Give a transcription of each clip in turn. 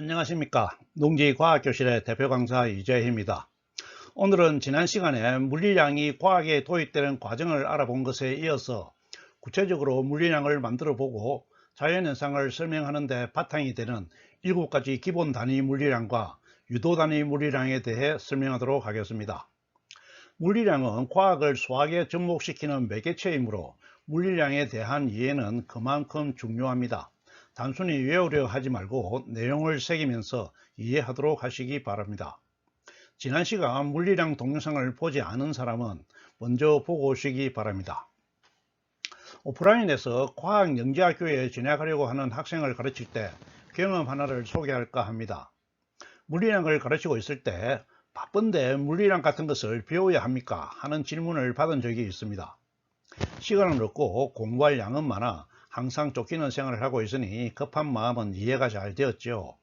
안녕하십니까. 농지과학교실의 대표 강사 이재희입니다. 오늘은 지난 시간에 물리량이 과학에 도입되는 과정을 알아본 것에 이어서 구체적으로 물리량을 만들어 보고 자연현상을 설명하는 데 바탕이 되는 7가지 기본 단위 물리량과 유도 단위 물리량에 대해 설명하도록 하겠습니다. 물리량은 과학을 수학에 접목시키는 매개체이므로 물리량에 대한 이해는 그만큼 중요합니다. 단순히 외우려 하지 말고 내용을 새기면서 이해하도록 하시기 바랍니다. 지난 시간 물리량 동영상을 보지 않은 사람은 먼저 보고 오시기 바랍니다. 오프라인에서 과학영재학교에 진학하려고 하는 학생을 가르칠 때 경험 하나를 소개할까 합니다. 물리량을 가르치고 있을 때 바쁜데 물리량 같은 것을 배워야 합니까? 하는 질문을 받은 적이 있습니다. 시간은 없고 공부할 양은 많아 항상 쫓기는 생활을 하고 있으니 급한 마음은 이해가 잘 되었죠.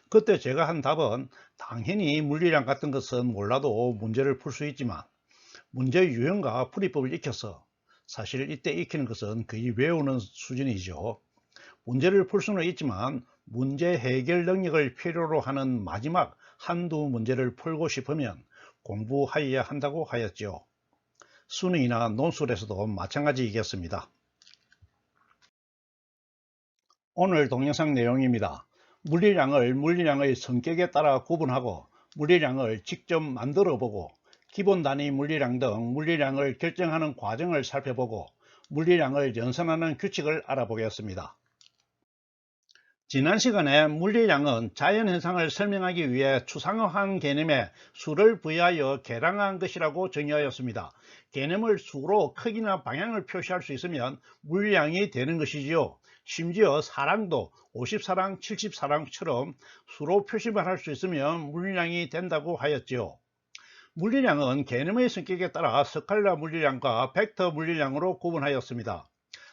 그때 제가 한 답은 당연히 물리량 같은 것은 몰라도 문제를 풀 수 있지만 문제 유형과 풀이법을 익혀서, 사실 이때 익히는 것은 거의 외우는 수준이죠. 문제를 풀 수는 있지만 문제 해결 능력을 필요로 하는 마지막 한두 문제를 풀고 싶으면 공부하여야 한다고 하였죠. 수능이나 논술에서도 마찬가지이겠습니다. 오늘 동영상 내용입니다. 물리량의 성격에 따라 구분하고 물리량을 직접 만들어 보고 기본 단위 물리량 등 물리량을 결정하는 과정을 살펴보고 물리량을 연산하는 규칙을 알아보겠습니다. 지난 시간에 물리량은 자연현상을 설명하기 위해 추상화한 개념에 수를 부여하여 계량한 것이라고 정의하였습니다. 개념을 수로 크기나 방향을 표시할 수 있으면 물리량이 되는 것이지요. 심지어 사랑도 50사랑, 70사랑처럼 수로 표시만 할 수 있으면 물리량이 된다고 하였지요. 물리량은 개념의 성격에 따라 스칼라 물리량과 벡터 물리량으로 구분하였습니다.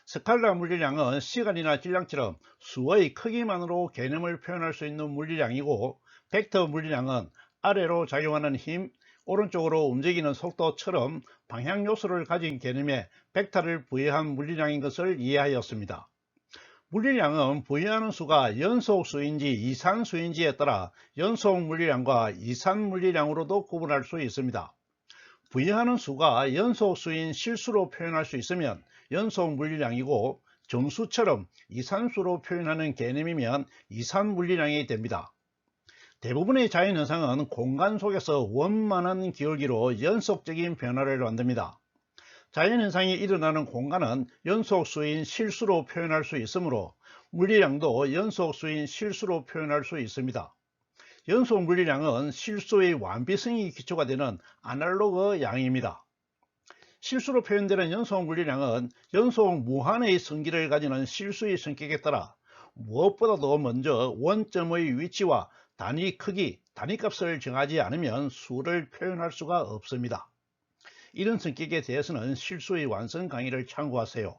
스칼라 물리량은 시간이나 질량처럼 수의 크기만으로 개념을 표현할 수 있는 물리량이고, 벡터 물리량은 아래로 작용하는 힘, 오른쪽으로 움직이는 속도처럼 방향 요소를 가진 개념에 벡터를 부여한 물리량인 것을 이해하였습니다. 물리량은 부여하는 수가 연속수인지 이산수인지에 따라 연속 물리량과 이산 물리량으로도 구분할 수 있습니다. 부여하는 수가 연속수인 실수로 표현할 수 있으면 연속 물리량이고, 정수처럼 이산수로 표현하는 개념이면 이산 물리량이 됩니다. 대부분의 자연현상은 공간 속에서 원만한 기울기로 연속적인 변화를 만듭니다. 자연현상이 일어나는 공간은 연속수인 실수로 표현할 수 있으므로 물리량도 연속수인 실수로 표현할 수 있습니다. 연속 물리량은 실수의 완비성이 기초가 되는 아날로그 양입니다. 실수로 표현되는 연속 물리량은 연속 무한의 성질을 가지는 실수의 성격에 따라 무엇보다도 먼저 원점의 위치와 단위 크기, 단위값을 정하지 않으면 수를 표현할 수가 없습니다. 이런 성격에 대해서는 실수의 완성 강의를 참고하세요.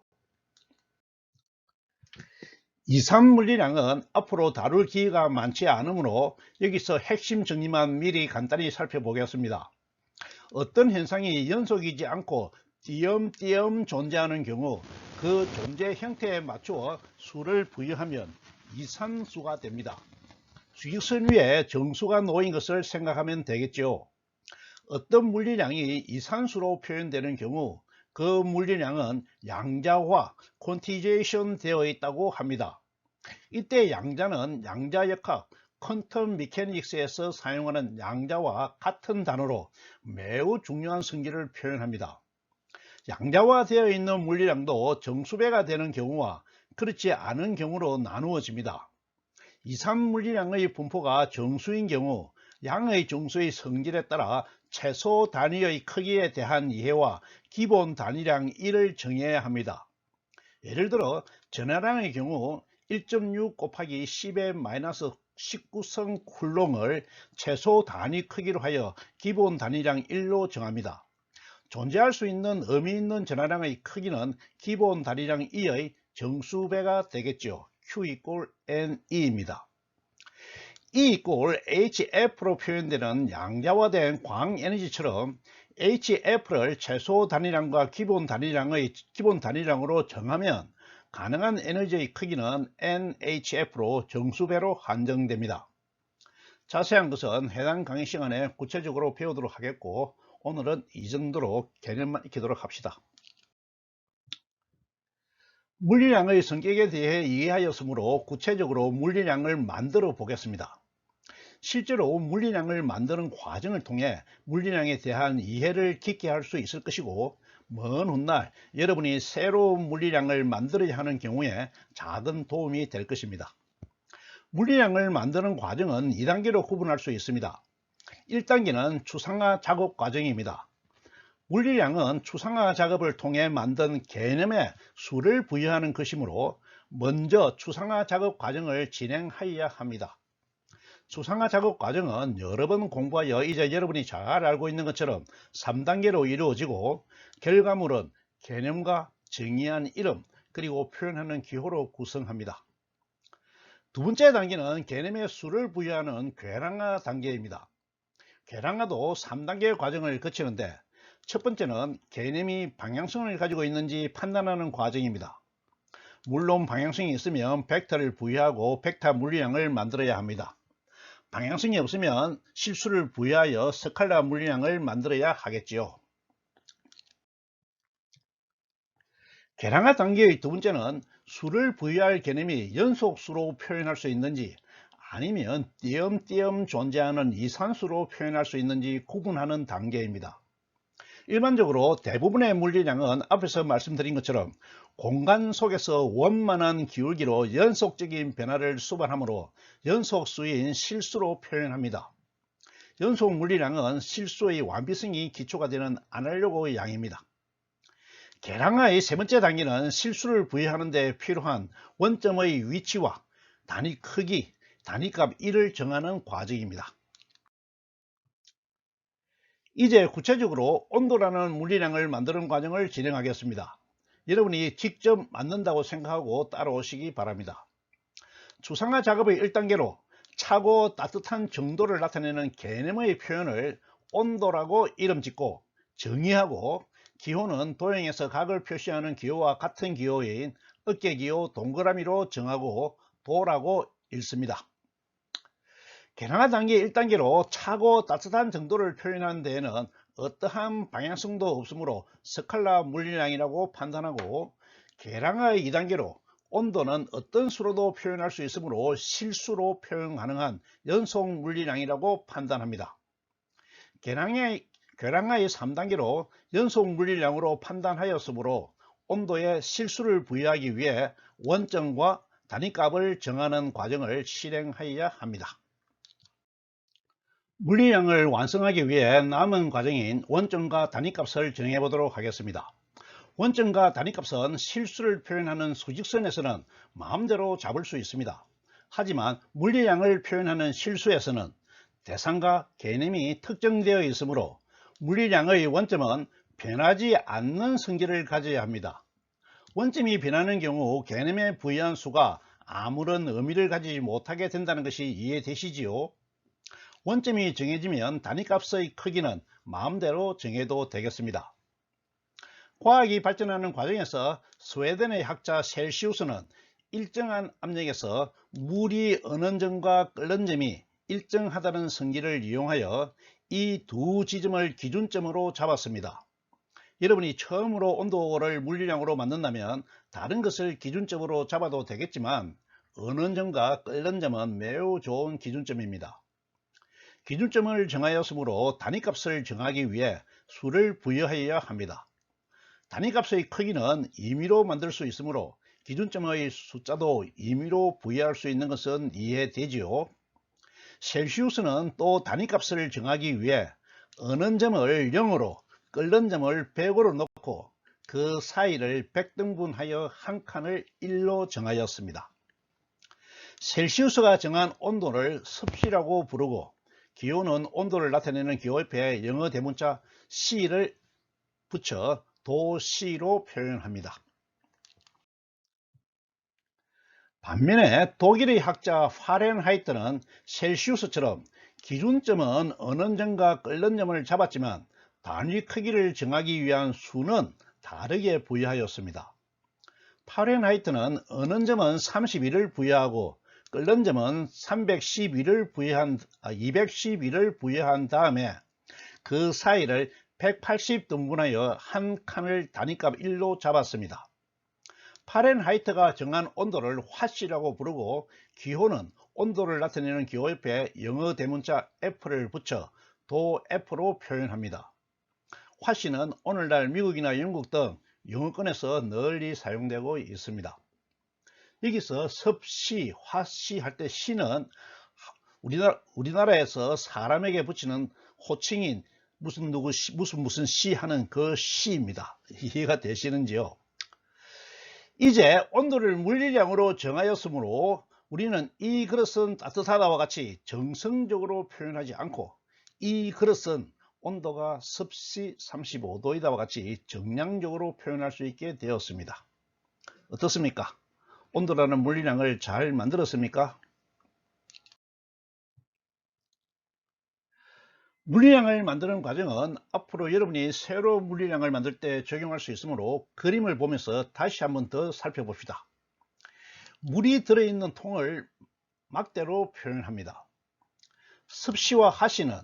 이산 물리량은 앞으로 다룰 기회가 많지 않으므로 여기서 핵심 정리만 미리 간단히 살펴보겠습니다. 어떤 현상이 연속이지 않고 띄엄띄엄 존재하는 경우 그 존재 형태에 맞추어 수를 부여하면 이산수가 됩니다. 수직선 위에 정수가 놓인 것을 생각하면 되겠죠. 어떤 물리량이 이산수로 표현되는 경우 그 물리량은 양자화, 콘티제이션 되어 있다고 합니다. 이때 양자는 양자역학, 퀀텀 미케닉스에서 사용하는 양자와 같은 단어로 매우 중요한 성질을 표현합니다. 양자화 되어 있는 물리량도 정수배가 되는 경우와 그렇지 않은 경우로 나누어집니다. 이산 물리량의 분포가 정수인 경우 양의 정수의 성질에 따라 최소 단위의 크기에 대한 이해와 기본 단위량 1을 정해야 합니다. 예를 들어 전하량의 경우 1.6 곱하기 10의 마이너스 19성 쿨롱을 최소 단위 크기로 하여 기본 단위량 1로 정합니다. 존재할 수 있는 의미 있는 전하량의 크기는 기본 단위량 2의 정수배가 되겠죠. Q equal NE입니다. E equal HF로 표현되는 양자화된 광에너지처럼 HF를 최소 단위량과 기본 단위량으로 정하면 가능한 에너지의 크기는 NHF로 정수배로 한정됩니다. 자세한 것은 해당 강의 시간에 구체적으로 배우도록 하겠고, 오늘은 이 정도로 개념만 익히도록 합시다. 물리량의 성격에 대해 이해하였으므로 구체적으로 물리량을 만들어 보겠습니다. 실제로 물리량을 만드는 과정을 통해 물리량에 대한 이해를 깊게 할 수 있을 것이고, 먼 훗날 여러분이 새로운 물리량을 만들어야 하는 경우에 작은 도움이 될 것입니다. 물리량을 만드는 과정은 2단계로 구분할 수 있습니다. 1단계는 추상화 작업 과정입니다. 물리량은 추상화 작업을 통해 만든 개념에 수를 부여하는 것이므로 먼저 추상화 작업 과정을 진행하여야 합니다. 추상화 작업 과정은 여러 번 공부하여 이제 여러분이 잘 알고 있는 것처럼 3단계로 이루어지고, 결과물은 개념과 정의한 이름 그리고 표현하는 기호로 구성합니다. 두 번째 단계는 개념에 수를 부여하는 궤랑화 단계입니다. 궤랑화도 3단계 과정을 거치는데, 첫 번째는 개념이 방향성을 가지고 있는지 판단하는 과정입니다. 물론 방향성이 있으면 벡터를 부여하고 벡터 물리량을 만들어야 합니다. 방향성이 없으면 실수를 부여하여 스칼라 물리량을 만들어야 하겠지요. 궤랑화 단계의 두 번째는 수를 부여할 개념이 연속수로 표현할 수 있는지, 아니면 띄엄띄엄 존재하는 이산수로 표현할 수 있는지 구분하는 단계입니다. 일반적으로 대부분의 물리량은 앞에서 말씀드린 것처럼 공간 속에서 원만한 기울기로 연속적인 변화를 수반하므로 연속수인 실수로 표현합니다. 연속 물리량은 실수의 완비성이 기초가 되는 아날로그 양입니다. 궤랑화의 세 번째 단계는 실수를 부여하는 데 필요한 원점의 위치와 단위 크기, 단위값 1을 정하는 과정입니다. 이제 구체적으로 온도라는 물리량을 만드는 과정을 진행하겠습니다. 여러분이 직접 만든다고 생각하고 따라오시기 바랍니다. 추상화 작업의 1단계로 차고 따뜻한 정도를 나타내는 개념의 표현을 온도라고 이름 짓고 정의하고, 기호는 도형에서 각을 표시하는 기호와 같은 기호인 어깨기호 동그라미로 정하고 도라고 읽습니다. 궤랑화 단계 1단계로 차고 따뜻한 정도를 표현하는 데에는 어떠한 방향성도 없으므로 스칼라 물리량이라고 판단하고, 궤랑화의 2단계로 온도는 어떤 수로도 표현할 수 있으므로 실수로 표현 가능한 연속 물리량이라고 판단합니다. 궤랑화의 3단계로 연속 물리량으로 판단하였으므로 온도에 실수를 부여하기 위해 원점과 단위값을 정하는 과정을 실행하여야 합니다. 물리량을 완성하기 위해 남은 과정인 원점과 단위값을 정해 보도록 하겠습니다. 원점과 단위값은 실수를 표현하는 수직선에서는 마음대로 잡을 수 있습니다. 하지만 물리량을 표현하는 실수에서는 대상과 개념이 특정되어 있으므로 물리량의 원점은 변하지 않는 성질을 가져야 합니다. 원점이 변하는 경우 개념에 부여한 수가 아무런 의미를 가지지 못하게 된다는 것이 이해되시지요? 원점이 정해지면 단위값의 크기는 마음대로 정해도 되겠습니다. 과학이 발전하는 과정에서 스웨덴의 학자 셀시우스는 일정한 압력에서 물이 어는 점과 끓는 점이 일정하다는 성질을 이용하여 이 두 지점을 기준점으로 잡았습니다. 여러분이 처음으로 온도를 물리량으로 만든다면 다른 것을 기준점으로 잡아도 되겠지만, 어는 점과 끓는 점은 매우 좋은 기준점입니다. 기준점을 정하였으므로 단위값을 정하기 위해 수를 부여해야 합니다. 단위값의 크기는 임의로 만들 수 있으므로 기준점의 숫자도 임의로 부여할 수 있는 것은 이해되지요. 셀시우스는 또 단위값을 정하기 위해 어는 점을 0으로 끓는 점을 100으로 놓고 그 사이를 100등분하여 한 칸을 1로 정하였습니다. 셀시우스가 정한 온도를 습시라고 부르고, 기호는 온도를 나타내는 기호 옆에 영어 대문자 C를 붙여 도C로 표현합니다. 반면에 독일의 학자 파렌하이트는 셀시우스처럼 기준점은 어는 점과 끓는 점을 잡았지만 단위 크기를 정하기 위한 수는 다르게 부여하였습니다. 파렌하이트는 어는 점은 31을 부여하고 끓는 점은 212를 부여한 다음에 그 사이를 180등분하여 한 칸을 단위값 1로 잡았습니다. 파렌하이트가 정한 온도를 화씨라고 부르고 기호는 온도를 나타내는 기호 옆에 영어 대문자 F를 붙여 도 F로 표현합니다. 화씨는 오늘날 미국이나 영국 등 영어권에서 널리 사용되고 있습니다. 여기서 섭씨, 화씨 할 때 씨는 우리나라에서 사람에게 붙이는 호칭인 무슨 씨 하는 그 씨입니다. 이해가 되시는지요? 이제 온도를 물리량으로 정하였으므로 우리는 이 그릇은 따뜻하다와 같이 정성적으로 표현하지 않고 이 그릇은 온도가 섭씨 35도이다와 같이 정량적으로 표현할 수 있게 되었습니다. 어떻습니까? 온도라는 물리량을 잘 만들었습니까? 물리량을 만드는 과정은 앞으로 여러분이 새로 물리량을 만들 때 적용할 수 있으므로 그림을 보면서 다시 한번 더 살펴봅시다. 물이 들어있는 통을 막대로 표현합니다. 습시와 하시는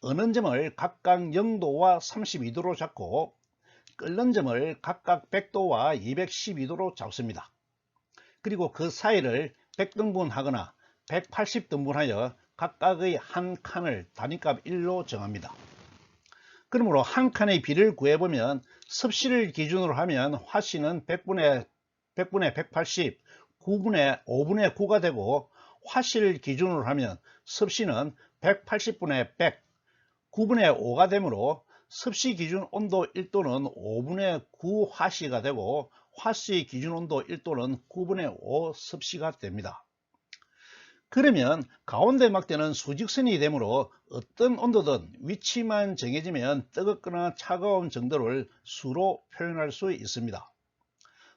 어는 점을 각각 0도와 32도로 잡고 끓는 점을 각각 100도와 212도로 잡습니다. 그리고 그 사이를 100등분 하거나 180등분 하여 각각의 한 칸을 단위값 1로 정합니다. 그러므로 한 칸의 비를 구해보면 섭씨를 기준으로 하면 화씨는 100분의 180, 9분의 5분의 9가 되고 화씨를 기준으로 하면 섭씨는 180분의 100, 9분의 5가 되므로 섭씨 기준 온도 1도는 5분의 9 화씨가 되고 화씨 기준 온도 1도는 9분의 5 섭씨가 됩니다. 그러면 가운데 막대는 수직선이 되므로 어떤 온도든 위치만 정해지면 뜨겁거나 차가운 정도를 수로 표현할 수 있습니다.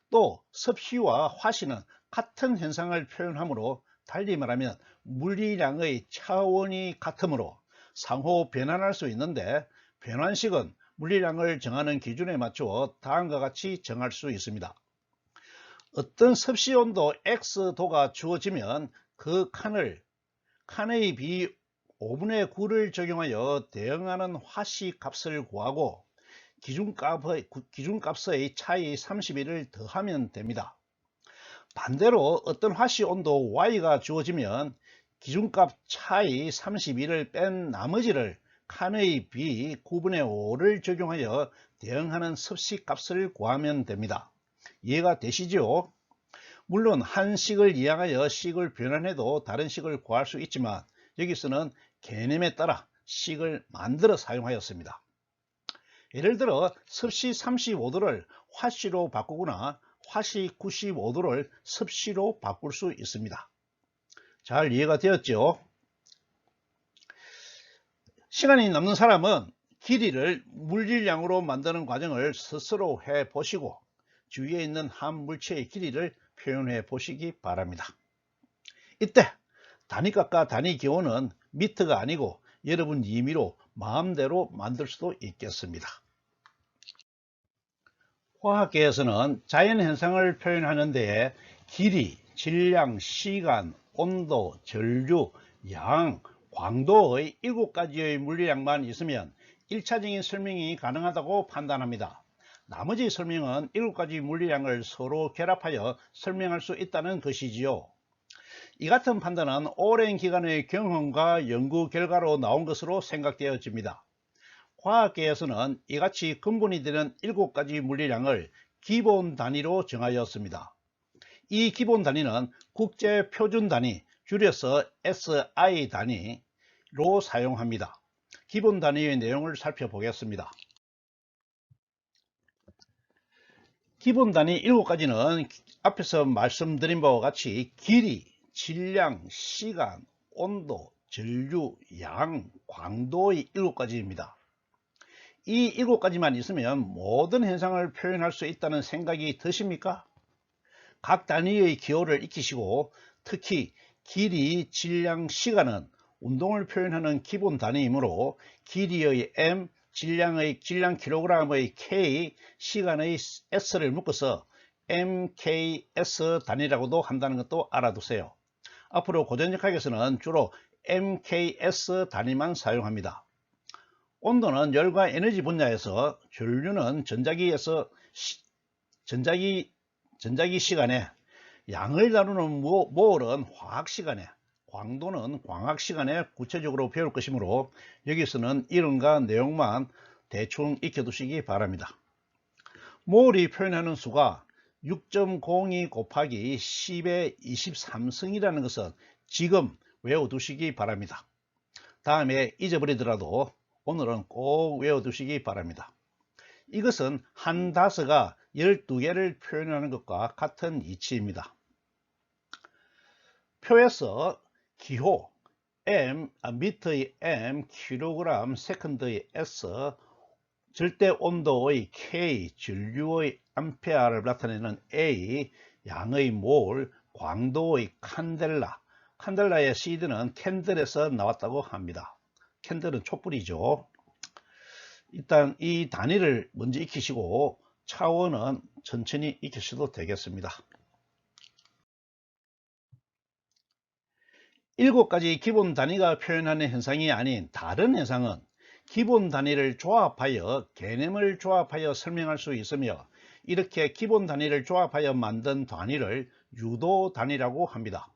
또 섭씨와 화씨는 같은 현상을 표현하므로 달리 말하면 물리량의 차원이 같으므로 상호 변환할 수 있는데 변환식은 물리량을 정하는 기준에 맞추어 다음과 같이 정할 수 있습니다. 어떤 섭씨 온도 X도가 주어지면 그 칸의 비 5분의 9를 적용하여 대응하는 화씨 값을 구하고 기준값의 차이 31을 더하면 됩니다. 반대로 어떤 화씨 온도 Y가 주어지면 기준값 차이 31을 뺀 나머지를 칸의 비 9분의 5를 적용하여 대응하는 섭씨 값을 구하면 됩니다. 이해가 되시죠? 물론 한 식을 이항하여 식을 변환해도 다른 식을 구할 수 있지만 여기서는 개념에 따라 식을 만들어 사용하였습니다. 예를 들어 섭씨 35도를 화씨로 바꾸거나 화씨 95도를 섭씨로 바꿀 수 있습니다. 잘 이해가 되었죠? 시간이 남는 사람은 길이를 물질량으로 만드는 과정을 스스로 해 보시고 주위에 있는 한 물체의 길이를 표현해 보시기 바랍니다. 이때 단위값과 단위 기호는 미터가 아니고 여러분 임의로 마음대로 만들 수도 있겠습니다. 화학계에서는 자연현상을 표현하는 데에 길이, 질량, 시간, 온도, 전류, 양, 광도의 7가지의 물리량만 있으면 1차적인 설명이 가능하다고 판단합니다. 나머지 설명은 7가지 물리량을 서로 결합하여 설명할 수 있다는 것이지요. 이 같은 판단은 오랜 기간의 경험과 연구 결과로 나온 것으로 생각되어집니다. 화학계에서는 이같이 근본이 되는 7가지 물리량을 기본 단위로 정하였습니다. 이 기본 단위는 국제 표준 단위, 줄여서 SI 단위로 사용합니다. 기본 단위의 내용을 살펴보겠습니다. 기본 단위 7가지는 앞에서 말씀드린 바와 같이 길이, 질량, 시간, 온도, 전류, 양, 광도의 7가지입니다. 이 7가지만 있으면 모든 현상을 표현할 수 있다는 생각이 드십니까? 각 단위의 기호를 익히시고 특히 길이, 질량, 시간은 운동을 표현하는 기본 단위이므로 길이의 M, 질량 kg의 K, 시간의 S를 묶어서 MKS 단위라고도 한다는 것도 알아두세요. 앞으로 고전역학에서는 주로 MKS 단위만 사용합니다. 온도는 열과 에너지 분야에서, 전류는 전자기에서 전자기 시간에, 양을 다루는 몰은 화학 시간에, 광도는 광학 시간에 구체적으로 배울 것이므로 여기서는 이름과 내용만 대충 익혀두시기 바랍니다. 몰이 표현하는 수가 6.02 곱하기 10의 23승이라는 것은 지금 외워두시기 바랍니다. 다음에 잊어버리더라도 오늘은 꼭 외워두시기 바랍니다. 이것은 한 다스가 12개를 표현하는 것과 같은 이치입니다. 표에서 기호 미터의 m, 킬로그램 세컨드의 s, 절대 온도의 K, 전류의 암페어를 나타내는 A, 양의 몰, 광도의 칸델라, 칸델라의 시드는 캔들에서 나왔다고 합니다. 캔들은 촛불이죠. 일단 이 단위를 먼저 익히시고 차원은 천천히 익히셔도 되겠습니다. 7가지 기본 단위가 표현하는 현상이 아닌 다른 현상은 기본 단위를 조합하여 개념을 조합하여 설명할 수 있으며, 이렇게 기본 단위를 조합하여 만든 단위를 유도 단위라고 합니다.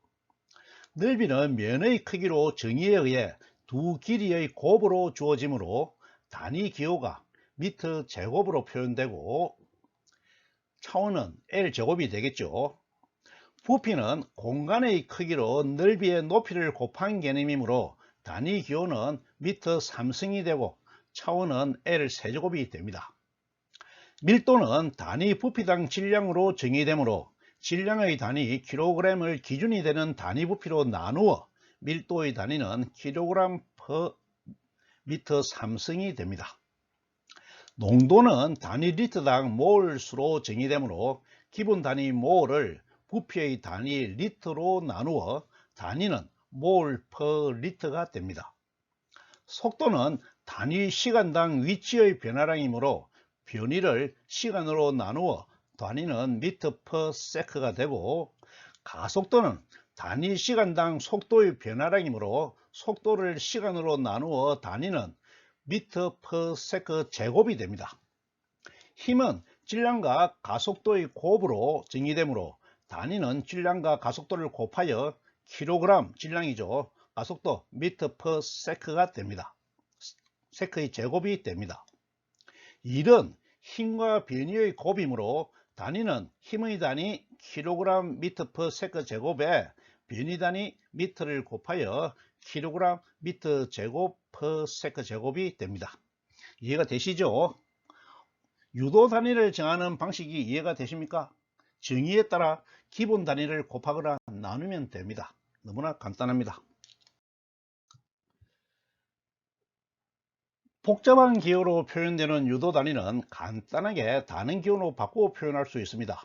넓이는 면의 크기로 정의에 의해 두 길이의 곱으로 주어지므로 단위 기호가 미터 제곱으로 표현되고, 차원은 L제곱이 되겠죠. 부피는 공간의 크기로 넓이의 높이를 곱한 개념이므로 단위 기호는 미터 3승이 되고 차원은 L 세제곱이 됩니다. 밀도는 단위 부피당 질량으로 정의되므로 질량의 단위 킬로그램을 기준이 되는 단위 부피로 나누어 밀도의 단위는 킬로그램 퍼 미터 3승이 됩니다. 농도는 단위 리터당 몰수로 정의되므로 기본 단위 몰을 부피의 단위 리터로 나누어 단위는 몰 퍼 리터가 됩니다. 속도는 단위 시간당 위치의 변화량이므로 변위를 시간으로 나누어 단위는 미터 퍼 세크가 되고, 가속도는 단위 시간당 속도의 변화량이므로 속도를 시간으로 나누어 단위는 미터 퍼 세크 제곱이 됩니다. 힘은 질량과 가속도의 곱으로 정의되므로 단위는 질량과 가속도를 곱하여 킬로그램 질량이죠. 가속도 미터 퍼 세크가 됩니다. 세크의 제곱이 됩니다. 일은 힘과 변위의 곱이므로 단위는 힘의 단위 킬로그램 미터 퍼 세크 제곱에 변위 단위 미터를 곱하여 킬로그램 미터 제곱 퍼 세크 제곱이 됩니다. 이해가 되시죠? 유도 단위를 정하는 방식이 이해가 되십니까? 정의에 따라 기본 단위를 곱하거나 나누면 됩니다. 너무나 간단합니다. 복잡한 기호로 표현되는 유도 단위는 간단하게 다른 기호로 바꾸어 표현할 수 있습니다.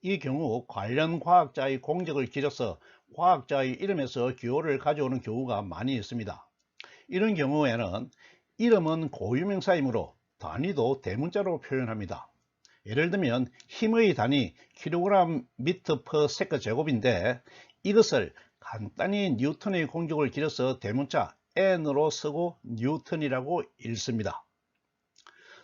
이 경우 관련 과학자의 공적을 기려서 과학자의 이름에서 기호를 가져오는 경우가 많이 있습니다. 이런 경우에는 이름은 고유명사이므로 단위도 대문자로 표현합니다. 예를 들면 힘의 단위 킬로그램 미터 퍼 세크 제곱인데, 이것을 간단히 뉴턴의 공적을 기려서 대문자 N으로 쓰고 뉴턴이라고 읽습니다.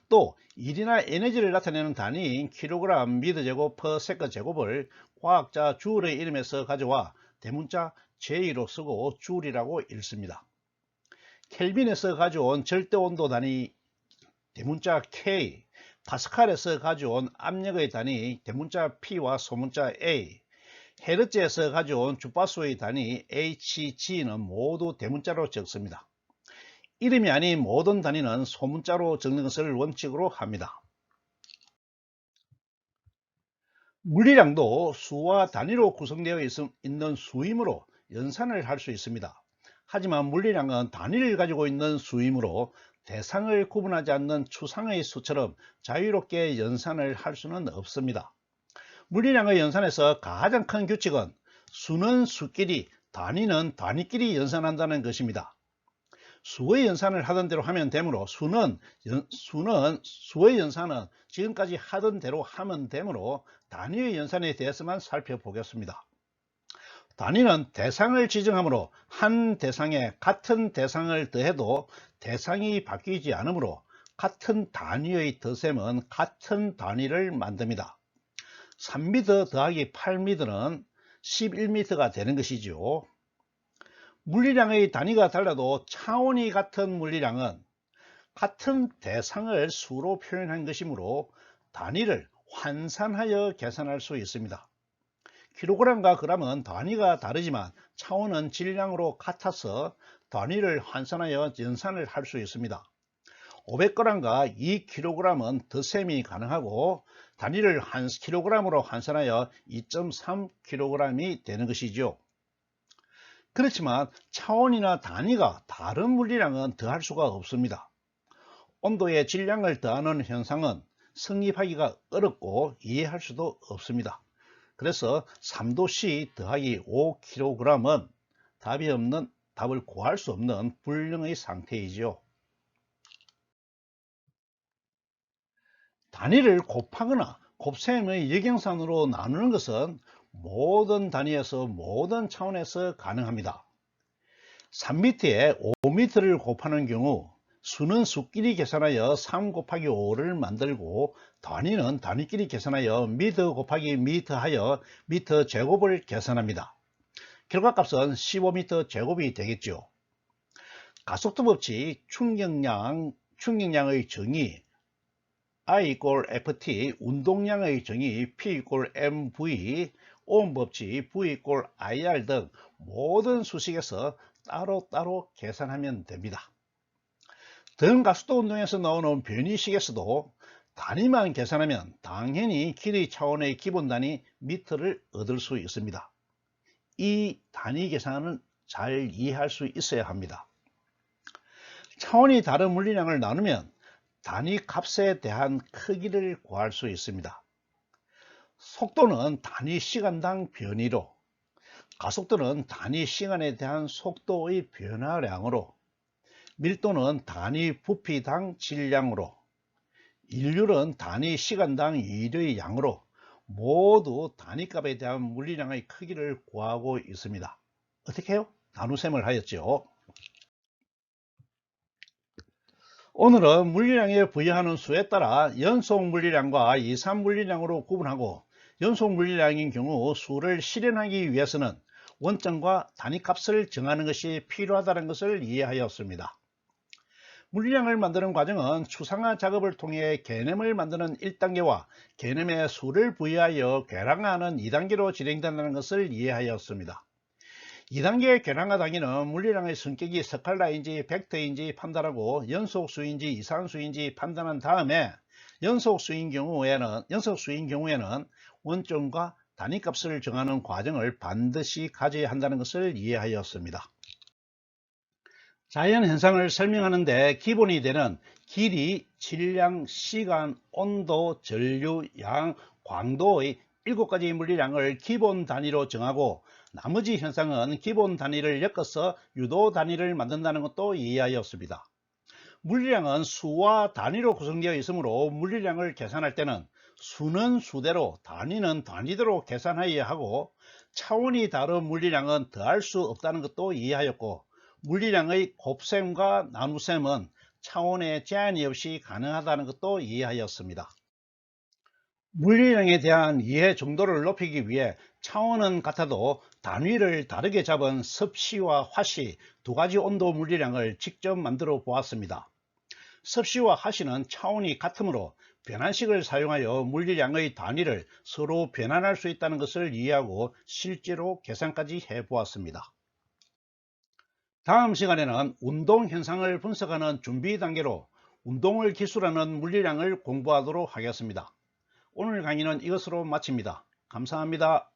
또 일이나 에너지를 나타내는 단위인 킬로그램 미터 제곱 퍼 세크 제곱을 과학자 줄의 이름에서 가져와 대문자 J로 쓰고 줄이라고 읽습니다. 켈빈에서 가져온 절대온도 단위 대문자 K, 파스칼에서 가져온 압력의 단위 대문자 P와 소문자 A, 헤르츠에서 가져온 주파수의 단위 HG는 모두 대문자로 적습니다. 이름이 아닌 모든 단위는 소문자로 적는 것을 원칙으로 합니다. 물리량도 수와 단위로 구성되어 있는 수이므로 연산을 할 수 있습니다. 하지만 물리량은 단위를 가지고 있는 수이므로 대상을 구분하지 않는 추상의 수처럼 자유롭게 연산을 할 수는 없습니다. 물리량의 연산에서 가장 큰 규칙은 수는 수끼리, 단위는 단위끼리 연산한다는 것입니다. 수의 연산을 하던 대로 하면 되므로 수의 연산은 지금까지 하던 대로 하면 되므로 단위의 연산에 대해서만 살펴보겠습니다. 단위는 대상을 지정하므로 한 대상에 같은 대상을 더해도 대상이 바뀌지 않으므로 같은 단위의 덧셈은 같은 단위를 만듭니다. 3m 더하기 8m는 11m가 되는 것이죠. 물리량의 단위가 달라도 차원이 같은 물리량은 같은 대상을 수로 표현한 것이므로 단위를 환산하여 계산할 수 있습니다. 킬로그램과 그램은 단위가 다르지만 차원은 질량으로 같아서 단위를 환산하여 연산을 할 수 있습니다. 500g과 2kg은 덧셈이 가능하고 단위를 kg으로 환산하여 2.3kg이 되는 것이죠. 그렇지만 차원이나 단위가 다른 물리량은 더할 수가 없습니다. 온도의 질량을 더하는 현상은 성립하기가 어렵고 이해할 수도 없습니다. 그래서 3도씨 더하기 5kg은 답을 구할 수 없는 불능의 상태이죠. 단위를 곱하거나 곱셈의 역영상으로 나누는 것은 모든 단위에서 모든 차원에서 가능합니다. 3m에 5m를 곱하는 경우 수는 수끼리 계산하여 3 곱하기 5를 만들고 단위는 단위끼리 계산하여 미터 곱하기 미터 하여 미터 제곱을 계산합니다. 결과값은 15m 제곱이 되겠죠. 가속도 법칙 충격량의 정의 I = FT, 운동량의 정의 P = MV, 오hm 법칙 V = IR 등 모든 수식에서 따로따로 계산하면 됩니다. 등가속도 운동에서 나오는 변위식에서도 단위만 계산하면 당연히 길이 차원의 기본 단위 미터를 얻을 수 있습니다. 이 단위 계산은 잘 이해할 수 있어야 합니다. 차원이 다른 물리량을 나누면 단위 값에 대한 크기를 구할 수 있습니다. 속도는 단위 시간당 변위로, 가속도는 단위 시간에 대한 속도의 변화량으로, 밀도는 단위 부피당 질량으로, 인율은 단위 시간당 일의 양으로 모두 단위값에 대한 물리량의 크기를 구하고 있습니다. 어떻게 해요? 나눗셈을 하였죠. 오늘은 물리량에 부여하는 수에 따라 연속 물리량과 이산 물리량으로 구분하고 연속 물리량인 경우 수를 실현하기 위해서는 원점과 단위값을 정하는 것이 필요하다는 것을 이해하였습니다. 물리량을 만드는 과정은 추상화 작업을 통해 개념을 만드는 1단계와 개념에 수를 부여하여 계량화하는 2단계로 진행된다는 것을 이해하였습니다. 2단계 계량화 단계는 물리량의 성격이 스칼라인지 벡터인지 판단하고 연속수인지 이산수인지 판단한 다음에 연속수인 경우에는 원점과 단위값을 정하는 과정을 반드시 가져야 한다는 것을 이해하였습니다. 자연현상을 설명하는 데 기본이 되는 길이, 질량, 시간, 온도, 전류, 양, 광도의 7가지 물리량을 기본 단위로 정하고 나머지 현상은 기본 단위를 엮어서 유도 단위를 만든다는 것도 이해하였습니다. 물리량은 수와 단위로 구성되어 있으므로 물리량을 계산할 때는 수는 수대로 단위는 단위대로 계산하여야 하고 차원이 다른 물리량은 더할 수 없다는 것도 이해하였고 물리량의 곱셈과 나눗셈은 차원에 제한이 없이 가능하다는 것도 이해하였습니다. 물리량에 대한 이해 정도를 높이기 위해 차원은 같아도 단위를 다르게 잡은 습시와 화시 두 가지 온도 물리량을 직접 만들어 보았습니다. 습시와 화시는 차원이 같으므로 변환식을 사용하여 물리량의 단위를 서로 변환할 수 있다는 것을 이해하고 실제로 계산까지 해 보았습니다. 다음 시간에는 운동 현상을 분석하는 준비 단계로 운동을 기술하는 물리량을 공부하도록 하겠습니다. 오늘 강의는 이것으로 마칩니다. 감사합니다.